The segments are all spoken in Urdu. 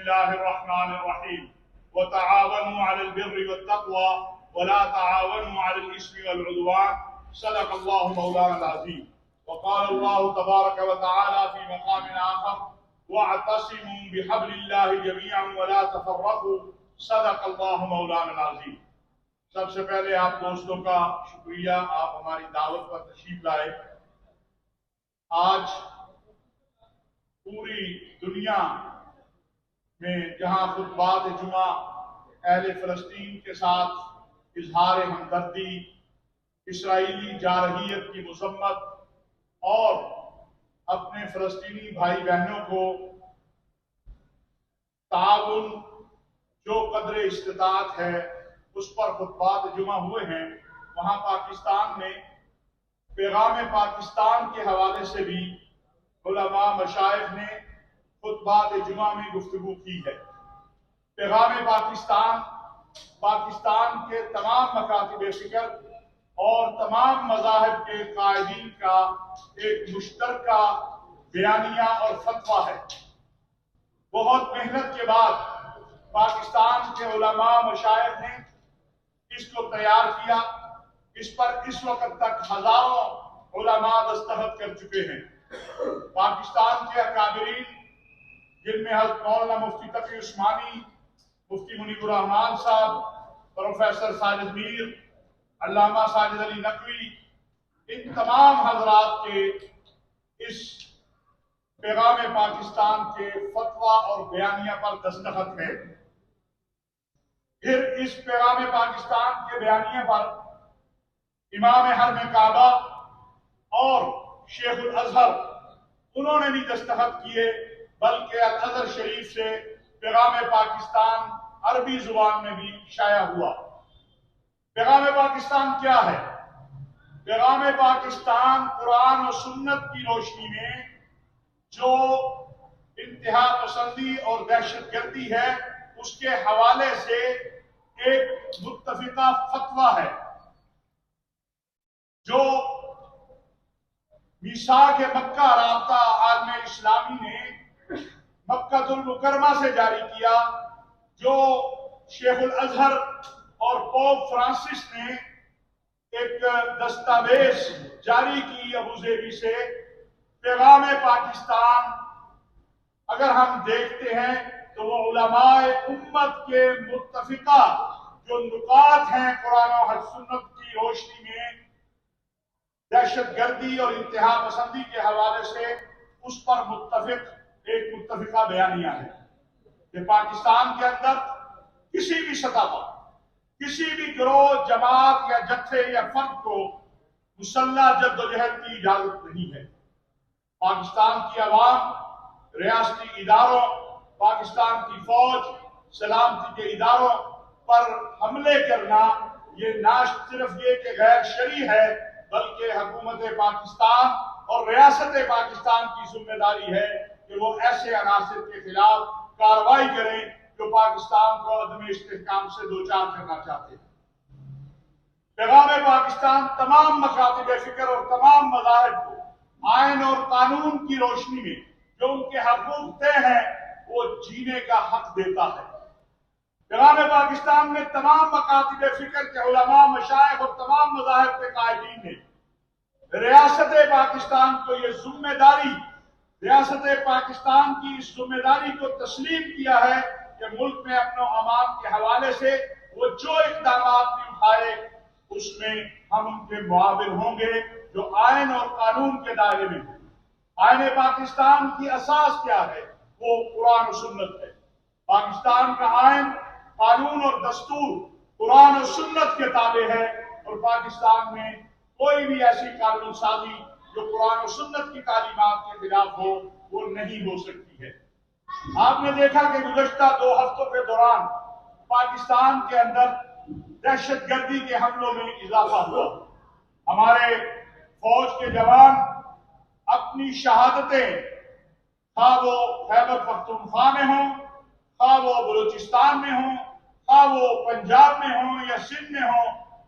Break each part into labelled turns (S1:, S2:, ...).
S1: الله الرحمن الرحيم وتعاونوا على البر والتقوى ولا تعاونوا على الإثم والعدوان صدق الله مولانا العظيم. وقال الله تبارك وتعالى في مقام آخر واعتصموا بحبل الله جميعا ولا تفرقوا صدق الله مولانا العظيم. سب سے پہلے آپ دوستوں کا شکریہ، آپ ہماری دعوت پر تشریف لائے۔ آج پوری دنیا میں جہاں خطبات جمعہ اہل فلسطین کے ساتھ اظہار ہمدردی، اسرائیلی جارحیت کی مذمت اور اپنے فلسطینی بھائی بہنوں کو تعاون جو قدر استطاعت ہے اس پر خطبات جمعہ ہوئے ہیں، وہاں پاکستان میں پیغام پاکستان کے حوالے سے بھی علماء مشائخ نے خطبات جمعہ میں گفتگو کی ہے۔ پیغام پاکستان کے تمام مکاتب فکر اور تمام مذاہب کے قائدین کا ایک مشترکہ بیانیہ اور فتویٰ ہے۔ بہت محنت کے بعد پاکستان کے علماء مشائخ نے اس کو تیار کیا۔ اس پر اس وقت تک ہزاروں علماء دستخط کر چکے ہیں۔ پاکستان کے اکابرین جن میں حضرت مولانا مفتی تقی عثمانی، مفتی منیب الرحمان صاحب، پروفیسر ساجد میر، علامہ ساجد علی نقوی، ان تمام حضرات کے اس پیغام پاکستان کے فتویٰ اور بیانیہ پر دستخط ہے۔ پھر اس پیغام پاکستان کے بیانیہ پر امام حرم کعبہ اور شیخ الازہر انہوں نے بھی دستخط کیے، بلکہ الازہر شریف سے پیغام پاکستان عربی زبان میں بھی شائع ہوا۔ پیغام پاکستان کیا ہے؟ پیغام پاکستان قرآن و سنت کی روشنی میں جو انتہا پسندی اور دہشت گردی ہے اس کے حوالے سے ایک متفقہ فتویٰ ہے جو میثاق مکہ رابطہ عالم اسلامی نے مکہ المکرمہ سے جاری کیا، جو شیخ الازہر اور پوپ فرانسس نے ایک دستاویز جاری کی ابوظہبی سے۔ پیغام پاکستان اگر ہم دیکھتے ہیں تو وہ علماء امت کے متفقہ جو نکات ہیں قرآن و سنت کی روشنی میں دہشت گردی اور انتہا پسندی کے حوالے سے اس پر ایک متفقہ بیانیہ ہے کہ پاکستان کے اندر کسی بھی سطح پر کسی بھی گروہ، جماعت یا جتھے یا فرد کو مسلح جدوجہد کی اجازت نہیں ہے۔ پاکستان کی عوام، ریاستی اداروں، پاکستان کی فوج، سلامتی کے اداروں پر حملے کرنا یہ نہ صرف یہ کہ غیر شرعی ہے بلکہ حکومت پاکستان اور ریاست پاکستان کی ذمہ داری ہے کہ وہ ایسے عناصر کے خلاف کارروائی کریں جو پاکستان کو عدم استحکام سے دوچار کرنا چاہتے ہیں۔ پیغام پاکستان تمام مکاتب فکر اور تمام مذاہب کو آئین اور قانون کی روشنی میں جو ان کے حقوق طے ہیں وہ جینے کا حق دیتا ہے۔ پیغام پاکستان میں تمام مکاتب فکر کے علماء، مشائخ اور تمام مذاہب کے قائدین نے ریاست پاکستان کو یہ ذمہ داری، ریاست پاکستان کی اس ذمہ داری کو تسلیم کیا ہے کہ ملک میں امن و امان کے حوالے سے وہ جو اقدامات بھی اٹھائے اس میں ہم ان کے معاون ہوں گے جو آئین اور قانون کے دائرے میں ہیں۔ آئین پاکستان کی اساس کیا ہے؟ وہ قرآن و سنت ہے۔ پاکستان کا آئین، قانون اور دستور قرآن و سنت کے تابع ہے اور پاکستان میں کوئی بھی ایسی قانون سازی جو قرآن و سنت کی تعلیمات کے خلاف ہو وہ نہیں ہو سکتی ہے۔ آپ نے دیکھا کہ گزشتہ 2 ہفتوں کے دوران پاکستان کے اندر دہشت گردی کے حملوں میں اضافہ ہوا۔ ہمارے فوج کے جوان اپنی شہادتیں خواہ وہ خیبر پختونخوا میں ہوں، خواہ وہ بلوچستان میں ہوں، خواہ وہ پنجاب میں ہوں یا سندھ میں ہوں،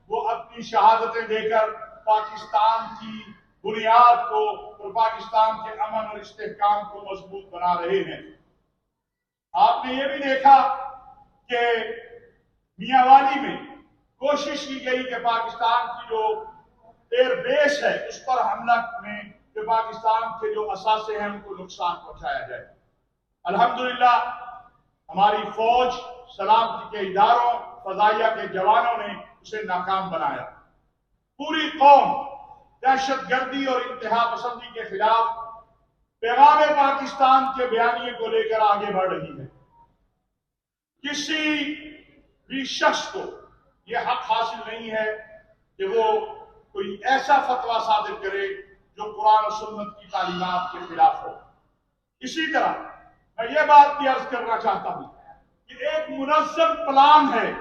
S1: وہ اپنی شہادتیں دے کر پاکستان کی بنیاد کو اور پاکستان کے امن اور استحکام کو مضبوط بنا رہے ہیں۔ آپ نے یہ بھی دیکھا کہ میاں والی میں کوشش کی گئی کہ پاکستان کی جو ایئر بیس ہے اس پر حملہ میں کہ پاکستان کے جو اثاثے ہیں ان کو نقصان پہنچایا جائے۔ الحمدللہ ہماری فوج، سلامتی کے اداروں، فضائیہ کے جوانوں نے اسے ناکام بنایا۔ پوری قوم دہشت گردی اور انتہا پسندی کے خلاف پیغام پاکستان کے بیانیے کو لے کر آگے بڑھ رہی ہے۔ کسی بھی شخص کو یہ حق حاصل نہیں ہے کہ وہ کوئی ایسا فتویٰ صادر کرے جو قرآن و سنت کی تعلیمات کے خلاف ہو۔ اسی طرح میں یہ بات بھی عرض کرنا چاہتا ہوں کہ ایک منظم پلان ہے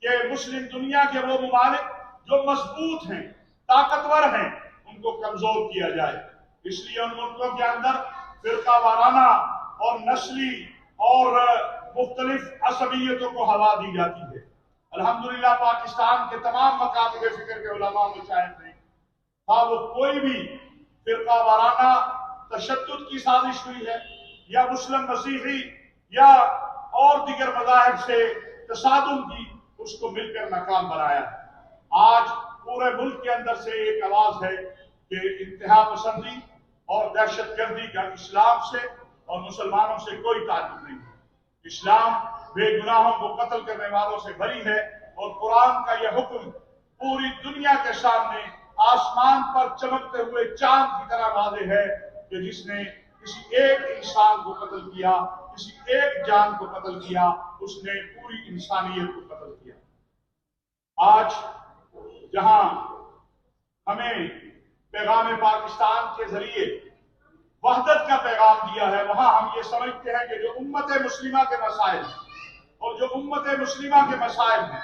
S1: کہ مسلم دنیا کے وہ ممالک جو مضبوط ہیں، طاقتور ہیں، ان کو کمزور کیا جائے۔ اس لیے ان ملکوں کے اندر فرقہ وارانہ اور نسلی اور مختلف عصبیتوں کو ہوا دی جاتی ہے۔ الحمدللہ پاکستان کے تمام مکاتب فکر کے علماء مشاہد نے، ہاں وہ کوئی بھی فرقہ وارانہ تشدد کی سازش ہوئی ہے یا مسلم مسیحی یا اور دیگر مذاہب سے تصادم کی، اس کو مل کر ناکام بنایا ہے۔ آج پورے ملک کے اندر سے ایک آواز ہے کہ انتہا پسندی اور دہشت گردی کا اسلام سے اور مسلمانوں سے کوئی تعلق نہیں ہے۔ اسلام بے گناہوں کو قتل کرنے والوں سے بری ہے، اور قرآن کا یہ حکم پوری دنیا کے سامنے آسمان پر چمکتے ہوئے چاند کی طرح واضح ہے کہ جس نے کسی ایک انسان کو قتل کیا، کسی ایک جان کو قتل کیا، اس نے پوری انسانیت کو قتل کیا۔ آج جہاں ہمیں پیغام پاکستان کے ذریعے وحدت کا پیغام دیا ہے، وہاں ہم یہ سمجھتے ہیں کہ جو امت مسلمہ کے مسائل اور جو امت مسلمہ کے مسائل ہیں،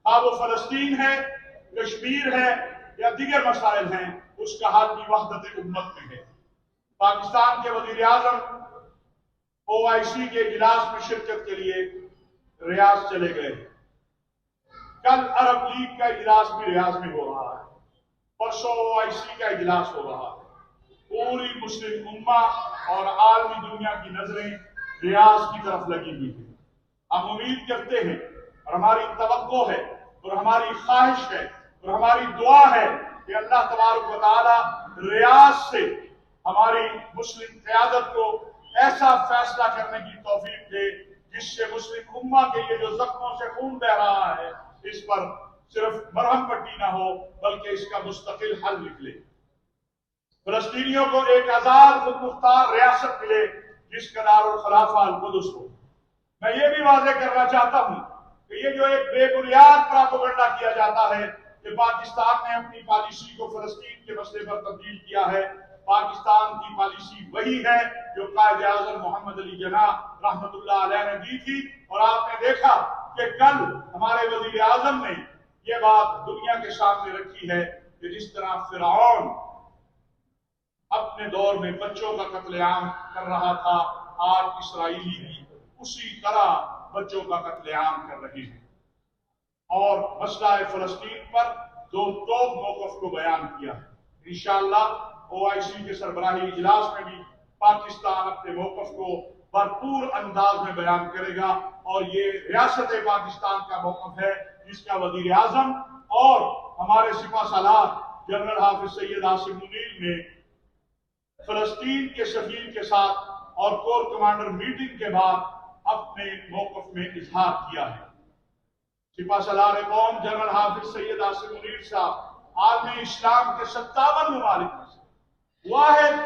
S1: ہاں وہ فلسطین ہے، کشمیر ہے یا دیگر مسائل ہیں، اس کا حل بھی وحدت امت میں ہے۔ پاکستان کے وزیر اعظم OIC کے اجلاس میں شرکت کے لیے ریاض چلے گئے۔ کل عرب لیگ کا اجلاس بھی ریاض میں ہو رہا ہے، پرسوں OIC کا اجلاس ہو رہا ہے۔ پوری مسلم امہ اور عالمی دنیا کی نظریں ریاض کی طرف لگی ہوئی ہیں۔ ہم امید کرتے ہیں اور ہماری توقع ہے اور ہماری خواہش ہے اور ہماری دعا ہے کہ اللہ تبارک و تعالی ریاض سے ہماری مسلم قیادت کو ایسا فیصلہ کرنے کی توفیق دے جس سے مسلم امہ کے یہ جو زخموں سے خون بہ رہا ہے، اس پر صرف مرہم پٹی نہ ہو بلکہ اس کا مستقل حل نکلے۔ فلسطینیوں کو ایک آزاد خود مختار ریاست ملے جس کا دارالخلافہ القدس ہو۔ میں یہ بھی واضح کرنا چاہتا ہوں کہ یہ جو ایک بے بنیاد پراپیگنڈا کیا جاتا ہے کہ پاکستان نے اپنی پالیسی کو فلسطین کے مسئلے پر تبدیل کیا ہے، پاکستان کی پالیسی وہی ہے جو قائد اعظم محمد علی جناح رحمت اللہ علیہ نے دی تھی، اور آپ نے دیکھا کہ کل ہمارے وزیر اعظم نے یہ بات دنیا کے سامنے رکھی ہے کہ جس طرح فرعون اپنے دور میں بچوں کا قتل عام کر رہا تھا، آج اسرائیلی بھی اسی طرح بچوں کا قتل عام کر رہے ہیں، اور مسئلہ فلسطین پر دو موقف کو بیان کیا ہے۔ انشاءاللہ OIC کے سربراہی اجلاس میں بھی پاکستان اپنے موقف کو بھرپور انداز میں بیان کرے گا، اور یہ ریاست پاکستان کا موقف ہے جس کا وزیر اعظم اور ہمارے سپہ سالار جنرل حافظ سید عاصم منیر نے فلسطین کے سفیر کے ساتھ اور کور کمانڈر میٹنگ کے بعد اپنے موقف میں اظہار کیا ہے۔ سپہ سالار قوم جنرل حافظ سید عاصم منیر صاحب عالم اسلام کے 57 ممالک میں سے واحد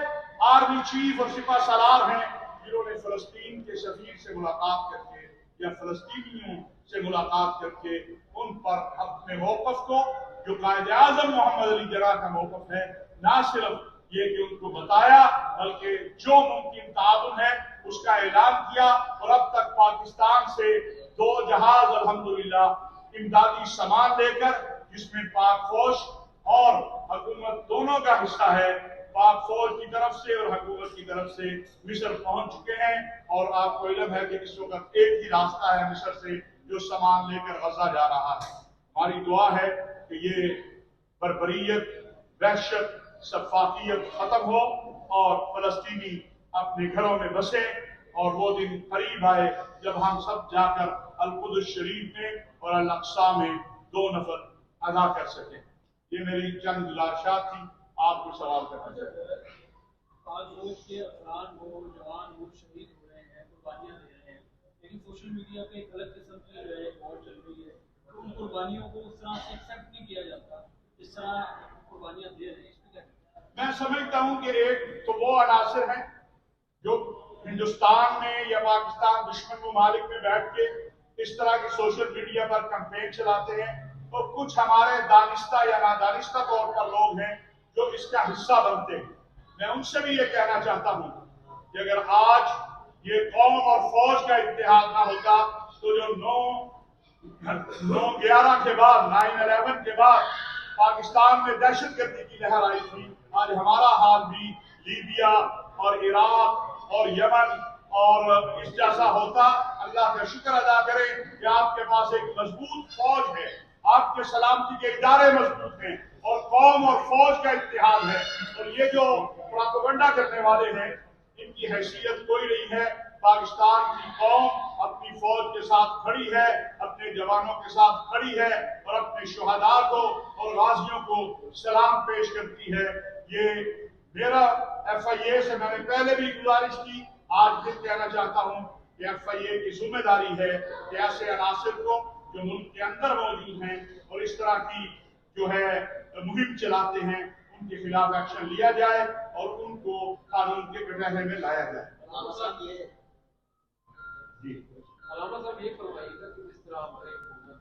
S1: آرمی چیف اور سپہ سالار ہیں جنہوں نے فلسطین کے سفیر سے ملاقات کر کے یا فلسطینیوں سے ملاقات کر کے ان پر اپنے موقف کو، جو قائد اعظم محمد علی جناح کا موقف ہے، نہ صرف یہ کہ ان کو بتایا بلکہ جو ممکن تعاون ہے اس کا اعلان کیا، اور اب تک پاکستان سے 2 جہاز الحمدللہ امدادی سامان لے کر، جس میں پاک فوج اور حکومت دونوں کا حصہ ہے، پاک فوج کی طرف سے اور حکومت کی طرف سے مصر پہنچ چکے ہیں، اور آپ کو علم ہے کہ اس وقت ایک ہی راستہ ہے مصر سے جو سامان لے کر غزہ جا رہا ہے۔ ہماری دعا ہے کہ یہ بربریت، وحشت، سفاکیت ختم ہو اور فلسطینی اپنے گھروں میں بسیں اور وہ دن قریب آئے جب ہم سب جا کر القدس شریف میں اور الاقصی میں 2 نفل ادا کر سکیں۔ یہ میری چند گزارشات تھی، آپ کو سوال کرنا چاہتے ہیں۔
S2: آج روز کے افراد ہو، جوان ہو، شہید ہو رہے ہیں، قربانیاں دے رہے ہیں، لیکن سوشل میڈیا پہ ایک الگ قسم کی جو ہے اور چل رہی ہے، تو ان قربانیوں کو اس طرح سے ایکسیپٹ نہیں کیا جاتا جس طرح قربانیاں دے رہے ہیں، اس پہ کیا کہتے ہیں؟
S1: میں سمجھتا ہوں کہ ایک تو وہ عناصر ہیں جو ہندوستان میں یا پاکستان دشمن ممالک میں بیٹھ کے اس طرح کی سوشل میڈیا پر کمپین چلاتے ہیں، اور کچھ ہمارے دانستہ یا نادانستہ طور پر لوگ ہیں جو اس کا حصہ بنتے ہیں۔ میں ان سے بھی یہ کہنا چاہتا ہوں کہ اگر آج یہ قوم اور فوج کا اتحاد نہ ہوتا تو جو 9/11 کے بعد 9/11 کے بعد پاکستان میں دہشت گردی کی لہر آئی تھی، آج ہمارا حال بھی لیبیا اور عراق اور یمن اور اس جیسا ہوتا۔ اللہ کا شکر ادا کریں کہ آپ کے پاس ایک مضبوط فوج ہے، آپ کے سلامتی کے ادارے مضبوط ہیں، اور قوم اور فوج کا اتحاد ہے، اور یہ جو پروپیگنڈا کرنے والے ہیں ان کی حیثیت کوئی نہیں ہے۔ پاکستان کی قوم اپنی فوج کے ساتھ کھڑی ہے، اپنے جوانوں کے ساتھ کھڑی ہے، اور اپنے شہداء کو اور غازیوں کو سلام پیش کرتی ہے۔ یہ میرا ایف آئی اے سے میں نے پہلے بھی گزارش کی، آج پھر کہنا چاہتا ہوں کہ ایف آئی اے کی ذمہ داری ہے کہ ایسے عناصر کو جو ملک کے اندر موجود ہیں اور اس طرح کی جو ہے مہم چلاتے ہیں ان کے خلاف ایکشن لیا جائے اور ان کو قانون کے کٹہرے میں لایا جائے۔ جی
S3: علامہ صاحب یہ فرمائیے گا کہ جس طرح ہمارے حکومت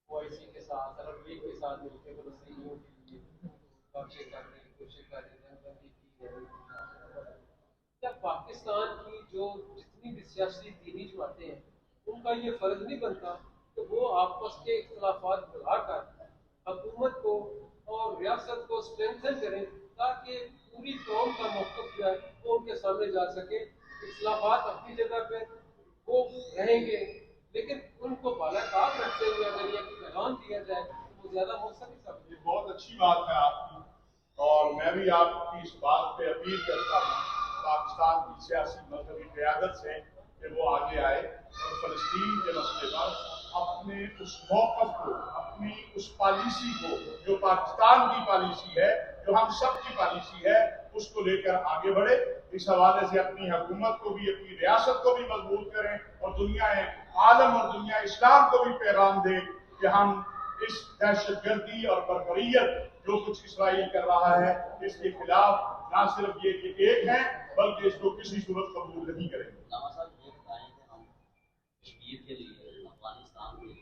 S3: OIC کے ساتھ عرب لیگ کے ساتھ مل کے فلسطینیوں کے لیے باتیں کر رہے ہیں، کوشش کر رہے ہیں، بندی کی ہے، کیا پاکستان کی جو جتنی بھی سیاسی دینی جماعتیں ہیں ان کا یہ فرض نہیں بنتا کہ وہ آپس کے اختلافات بڑھا کر حکومت کو اور ریاست کو اسٹرینتھن کریں تاکہ پوری قوم کا موقف جو ہے وہ ان کے سامنے جا سکے؟ اختلافات اپنی جگہ پہ وہ رہیں گے، لیکن ان کو بالاخار رکھتے ہوئے اگر یہ پیغام دیا جائے تو وہ زیادہ مؤثر ثابت
S1: یہ بہت اچھی بات ہے آپ کی، اور میں بھی آپ کی اس بات پہ اپیل کرتا ہوں پاکستان کی سیاسی مذہبی قیادت سے کہ وہ آگے آئے اور فلسطین کے مسئلے پر اپنے اس موقف کو، اپنی اس پالیسی کو جو پاکستان کی پالیسی ہے، جو ہم سب کی پالیسی ہے، اس کو لے کر آگے بڑھے۔ اس حوالے سے اپنی حکومت کو بھی، اپنی ریاست کو بھی مضبوط کریں، اور دنیا عالم اور دنیا اسلام کو بھی پیغام دیں کہ ہم اس دہشت گردی اور بربریت جو کچھ اسرائیل کر رہا ہے اس کے خلاف نہ صرف یہ کہ ایک ہے بلکہ اس کو کسی صورت قبول نہیں کریں گے۔
S4: علامہ صاحب یہ بتائیں کہ ہم کشمیر کے لیے، افغانستان کے لیے،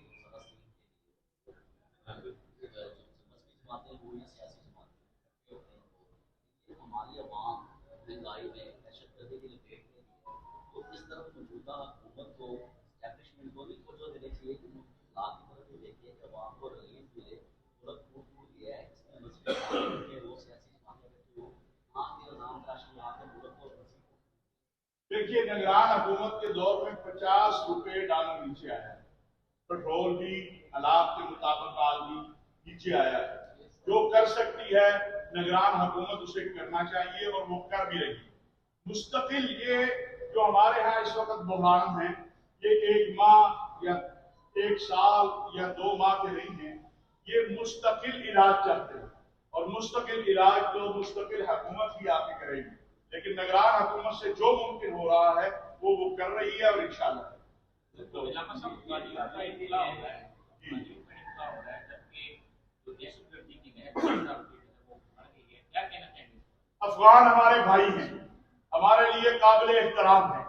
S4: فلسطین کے لیے مذہبی جماعتیں ہوئی ہیں، سیاسی جماعتیں ہوتے ہیں، ہماری عوام مہنگائی میں دہشت گردی کی لپیٹ میں ہے، تو اس طرف موجودہ حکومت کو اسٹیبلشمنٹ کو بھی توجہ دینی چاہیے کہ لاکھ کی طرف یہ دیکھیے کہ عوام کو ریلیف ملے۔ ملک ٹوٹ گیا ہے، اس میں مذہبی جماعتیں کے وہ سیاسی جماعتیں کے تھرو وہاں کے نظام تراشی یہاں کے ملک کو
S1: دیکھیے نگران حکومت کے دور میں 50 روپے ڈالر نیچے آیا ہے، پیٹرول بھی حالات کے مطابق آج بھی نیچے آیا ہے۔ جو کر سکتی ہے نگران حکومت اسے کرنا چاہیے، اور وہ کر بھی رہی ہے۔ مستقل یہ جو ہمارے ہاں اس وقت بحران ہیں یہ 1 ماہ یا 1 سال یا 2 ماہ کے نہیں ہیں، یہ مستقل علاج چاہتے ہیں، اور مستقل علاج تو مستقل حکومت ہی آ کے کرے گی، لیکن نگران حکومت سے جو ممکن ہو رہا ہے وہ کر رہی ہے، اور انشاءاللہ افغان ہمارے بھائی ہیں، ہمارے لیے قابل احترام ہیں،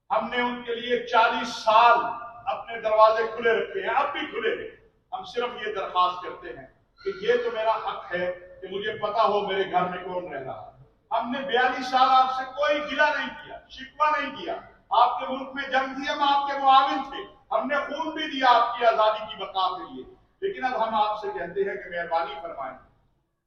S1: ہم نے ان کے لیے 40 سال اپنے دروازے کھلے رکھے ہیں، اب بھی کھلے ہیں۔ ہم صرف یہ درخواست کرتے ہیں کہ یہ تو میرا حق ہے کہ مجھے پتا ہو میرے گھر میں کون رہ رہا ہے۔ ہم نے 42 سال آپ سے کوئی گلہ نہیں کیا، شکوہ نہیں کیا، آپ کے ملک میں جنگ تھی، ہم آپ کے معاون تھے، ہم نے خون بھی دیا آپ کی آزادی کی بقا کے لیے، لیکن اب ہم آپ سے کہتے ہیں کہ مہربانی فرمائیں،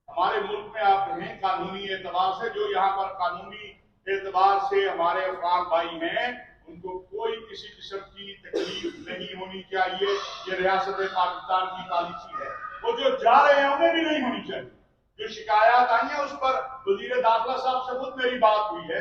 S1: ہمارے ملک میں آپ ہیں قانونی اعتبار سے، جو یہاں پر قانونی اعتبار سے ہمارے افغان بھائی ہیں ان کو کوئی کسی قسم کی تکلیف نہیں ہونی چاہیے، یہ ریاست پاکستان کی پالیسی ہے۔ وہ جو جا رہے ہیں انہیں بھی نہیں ہونی چاہیے۔ جو شکایات آئی ہیں اس پر وزیر داخلہ صاحب سے خود میری بات ہوئی ہے،